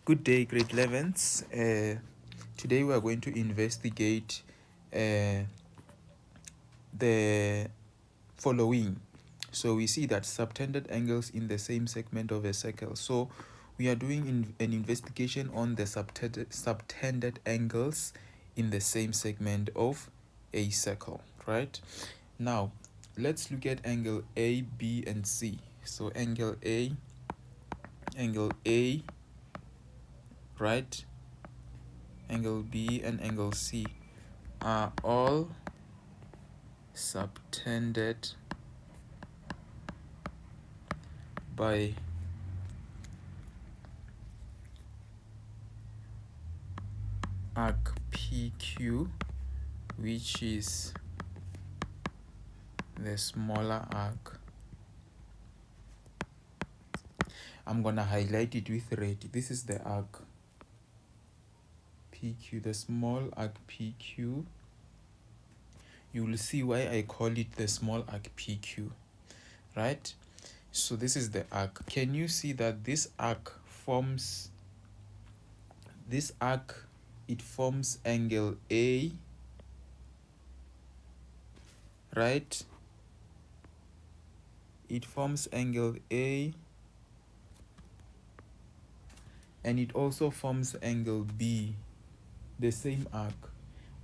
Good day, grade 11s. Today we are going to investigate the following. So we see that subtended angles in the same segment of a circle. So we are doing an investigation on the subtended angles in the same segment of a circle, right? Now, let's look at angle A, B, and C. So angle A, right? Angle B and angle C are all subtended by arc PQ, which is the smaller arc. I'm gonna highlight it with red. This is the arc PQ, the small arc PQ. You will see why I call it the small arc PQ, right? So this is the arc. Can you see that this arc forms it forms angle A, right? It forms angle A, and it also forms angle B, the same arc.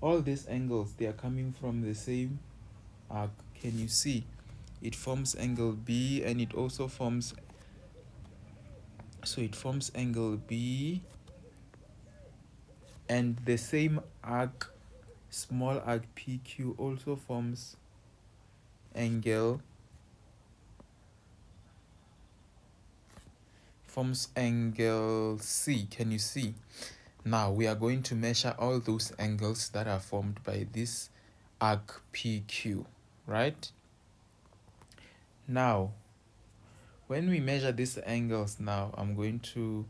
All these angles, they are coming from the same arc. Can you see? It forms angle B, and it also forms, so it forms angle B, and the same arc, small arc PQ, also forms angle C. Can you see? Now we are going to measure all those angles that are formed by this arc PQ, right? Now, when we measure these angles now, I'm going to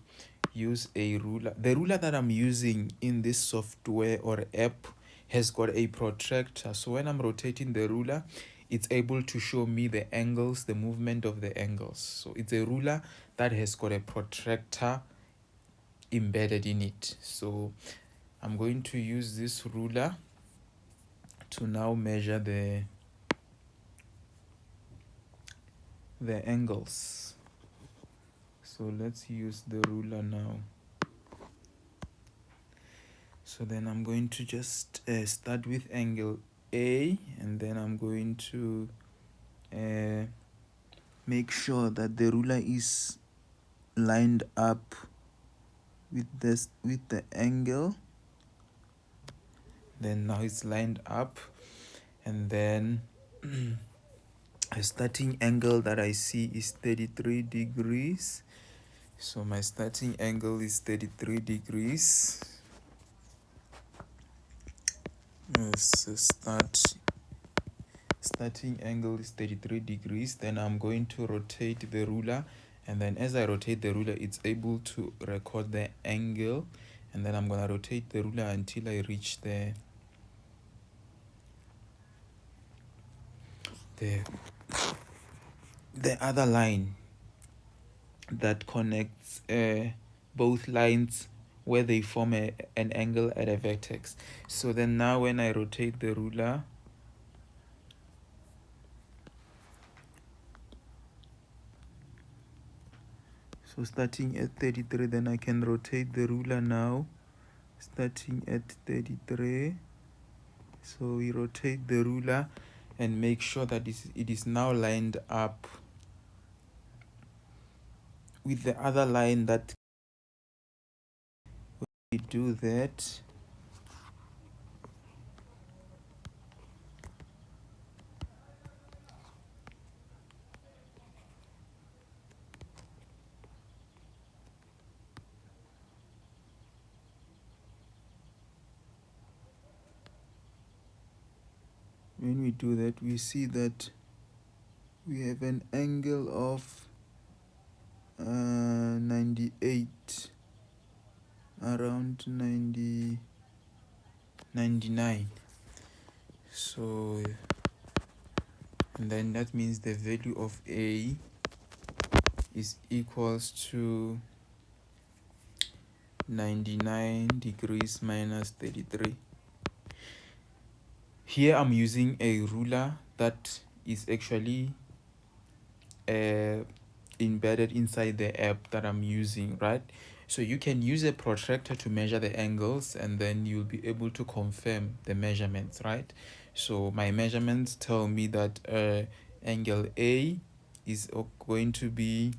use a ruler. The ruler that I'm using in this software or app has got a protractor. So when I'm rotating the ruler, it's able to show me the angles, the movement of the angles. So it's a ruler that has got a protractor embedded in it. So I'm going to use this ruler to now measure the angles. So let's use the ruler now. So then I'm going to just start with angle A, and then I'm going to make sure that the ruler is lined up with the angle. Then now it's lined up, and then a starting angle that I see is 33 degrees. So my starting angle is 33 degrees. Starting angle is 33 degrees. Then I'm going to rotate the ruler, and then as I rotate the ruler, it's able to record the angle, and then I'm gonna rotate the ruler until I reach the other line that connects both lines where they form an angle at a vertex. So then now when I rotate the ruler, so starting at 33, then I can rotate the ruler now, starting at 33. So we rotate the ruler and make sure that it is now lined up with the other line. That we do that, we see that we have an angle of 98, around 99. So, and then that means the value of A is equals to 99 degrees minus 33. Here I'm using a ruler that is actually embedded inside the app that I'm using, right? So you can use a protractor to measure the angles, and then you'll be able to confirm the measurements, right? So my measurements tell me that angle A is going to be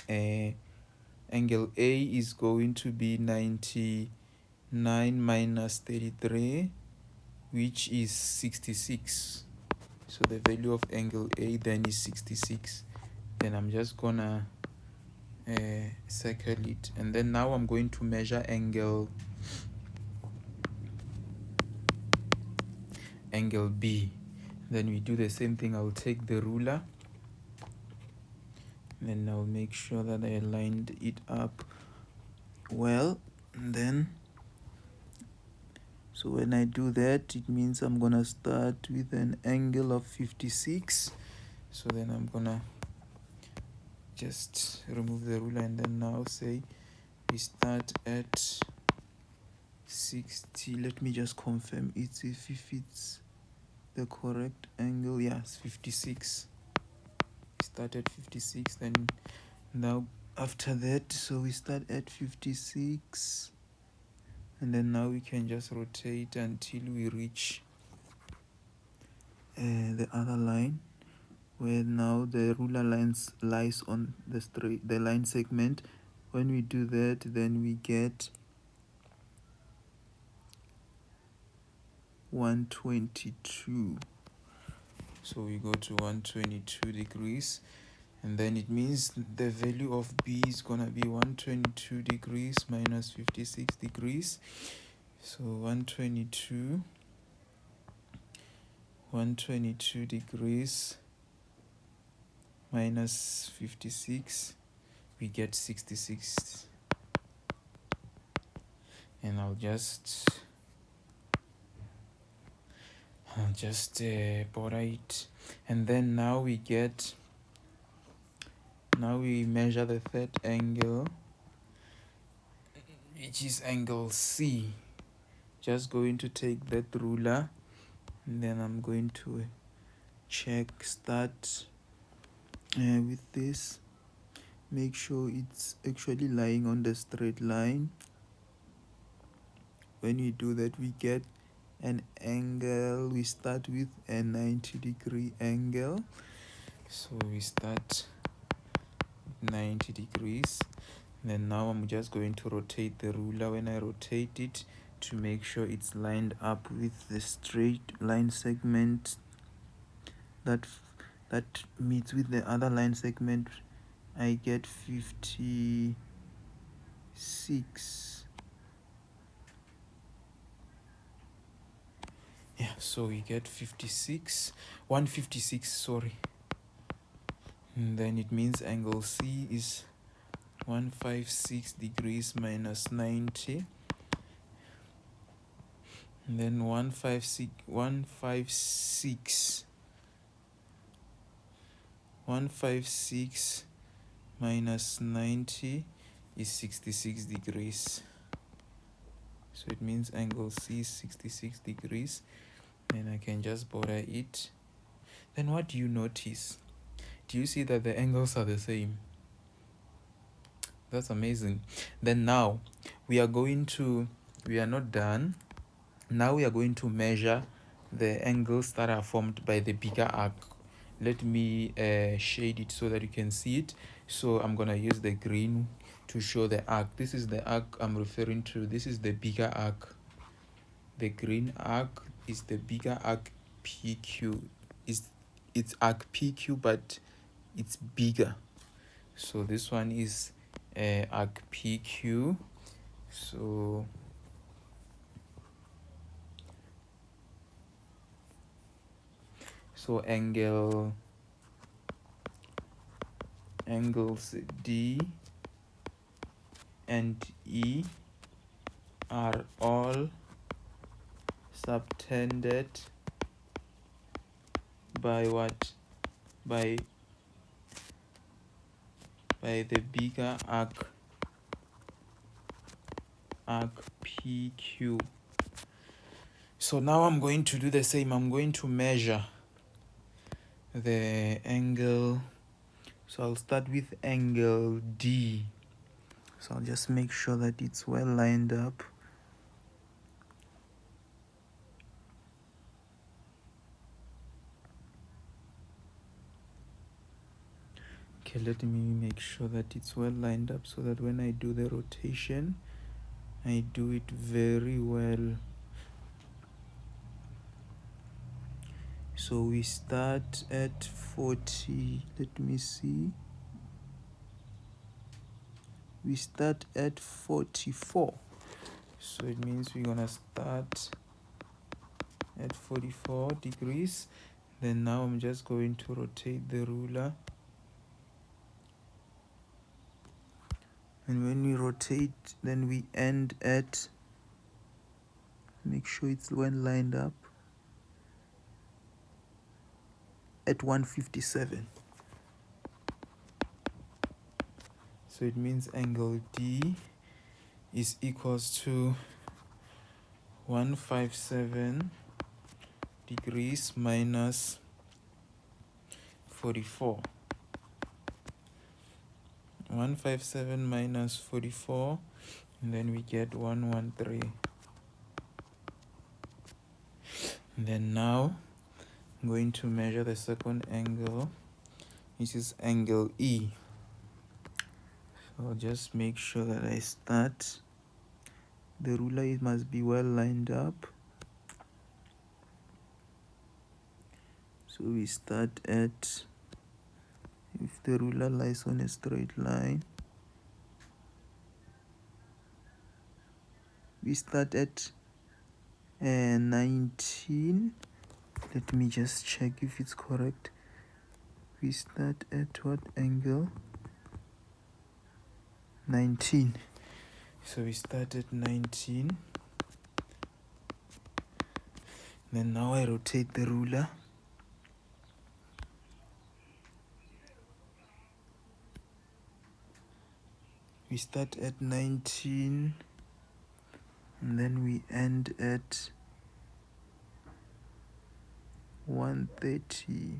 angle A is going to be 99 minus 33, which is 66. So the value of angle A then is 66. Then I'm just gonna circle it, and then now I'm going to measure angle B. Then we do the same thing. I'll take the ruler, then I'll make sure that I lined it up well, and then so when I do that, it means I'm gonna start with an angle of 56. So then I'm gonna just remove the ruler, and then now say we start at 60. Let me just confirm if it's the correct angle. Yes, 56. Start at 56, then now after that, so we start at 56, and then now we can just rotate until we reach the other line, where now the ruler lies on the line segment. When we do that, then we get 122. So we go to 122 degrees, and then it means the value of B is gonna be 122 degrees minus 56 degrees. So 122 degrees minus 56, we get 66. And I'll just border it, and then now we measure the third angle, which is angle C. Just going to take that ruler, and then I'm going to start with this, make sure it's actually lying on the straight line. When we do that, we get an angle. We start with a 90-degree angle, so we start 90 degrees. Then now I'm just going to rotate the ruler. When I rotate it, to make sure it's lined up with the straight line segment that meets with the other line segment, I get 56. Yeah, so we get 156, sorry. And then it means angle C is 156 degrees minus 90. And then 156 minus 90 is 66 degrees. So it means angle C is 66 degrees. Then I can just border it. Then what do you notice? Do you see that the angles are the same? That's amazing. Then now we are not done. Now we are going to measure the angles that are formed by the bigger arc. Let me shade it so that you can see it. So I'm gonna use the green to show the arc. This is the arc I'm referring to. This is the bigger arc. The green arc is the bigger arc PQ. It's arc PQ, but it's bigger. So this one is arc PQ. So angles D and E are all subtended by what? By the bigger arc arc PQ. So now I'm going to do the same. I'm going to measure the angle. So I'll start with angle D. So I'll just make sure that it's well lined up. Okay, let me make sure that it's well lined up so that when I do the rotation, I do it very well. So we start at 40, let me see. We start at 44. So it means we're gonna start at 44 degrees. Then now I'm just going to rotate the ruler. And when we rotate, then we end at, make sure it's well lined up, at 157. So it means angle D is equals to 157 degrees minus 44. 157 minus 44, and then we get 113. And then now I'm going to measure the second angle, which is angle E. So I'll just make sure that I start. The ruler, it must be well lined up. So we start at, if the ruler lies on a straight line, we start at 19. Let me just check if it's correct. We start at what angle? 19. So we start at 19. Then now I rotate the ruler. We start at 19, and then we end at 130.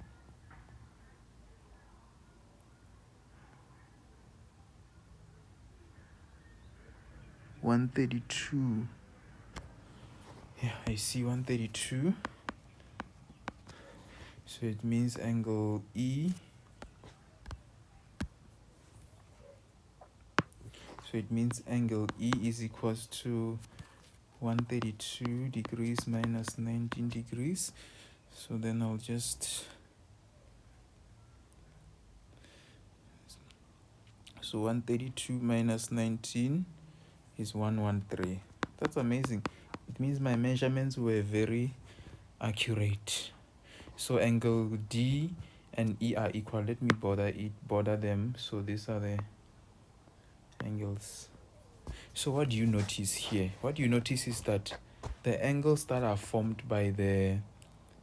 $132. Yeah, I see 132. So it means angle E. So it means angle E is equals to 132 degrees minus 19 degrees. So then I'll just, so 132 minus 19 is 113. That's amazing. It means my measurements were very accurate. So angle D and E are equal. Let me border them. So these are the angles. So what do you notice here? What you notice is that the angles that are formed by the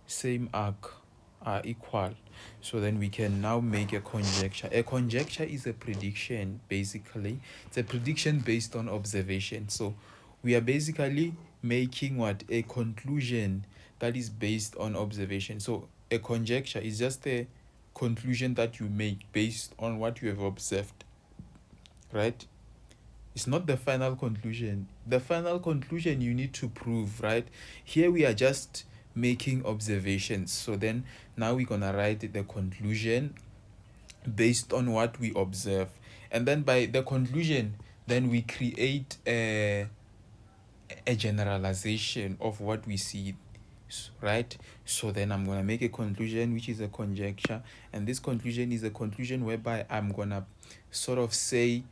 same arc are equal. So then we can now make a conjecture. A conjecture is a prediction, basically. It's a prediction based on observation. So we are basically making what? A conclusion that is based on observation. So a conjecture is just a conclusion that you make based on what you have observed, right? It's not the final conclusion. The final conclusion you need to prove, right? Here we are just making observations. So then now we're gonna write the conclusion based on what we observe. And then by the conclusion, then we create a generalization of what we see, right? So then I'm gonna make a conclusion, which is a conjecture, and this conclusion is a conclusion whereby I'm gonna sort of say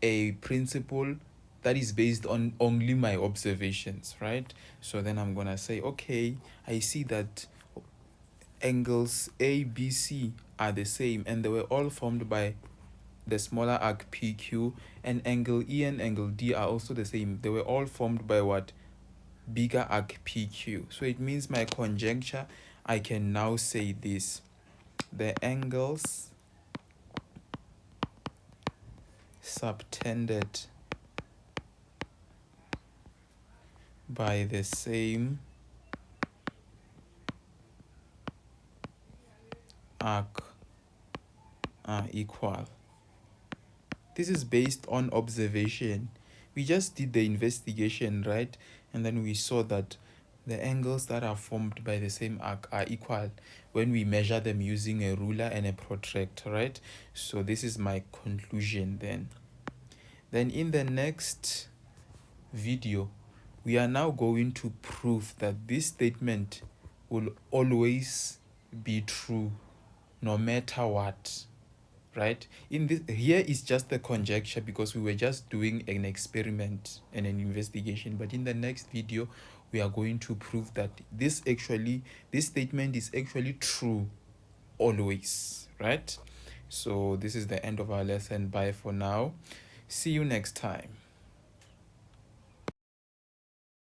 a principle that is based on only my observations, right? So then I'm gonna say, okay, I see that angles A, B, C are the same, and they were all formed by the smaller arc PQ, and angle E and angle D are also the same. They were all formed by what? Bigger arc PQ. So it means my conjecture, I can now say this: the angles subtended by the same arc are equal. This is based on observation. We just did the investigation, right? And then we saw that the angles that are formed by the same arc are equal when we measure them using a ruler and a protractor, right? So this is my conclusion then. Then in the next video, we are now going to prove that this statement will always be true no matter what, right? In this, here is just a conjecture because we were just doing an experiment and an investigation, but in the next video we are going to prove that this statement is actually true always, right? So this is the end of our lesson. Bye for now, see you next time.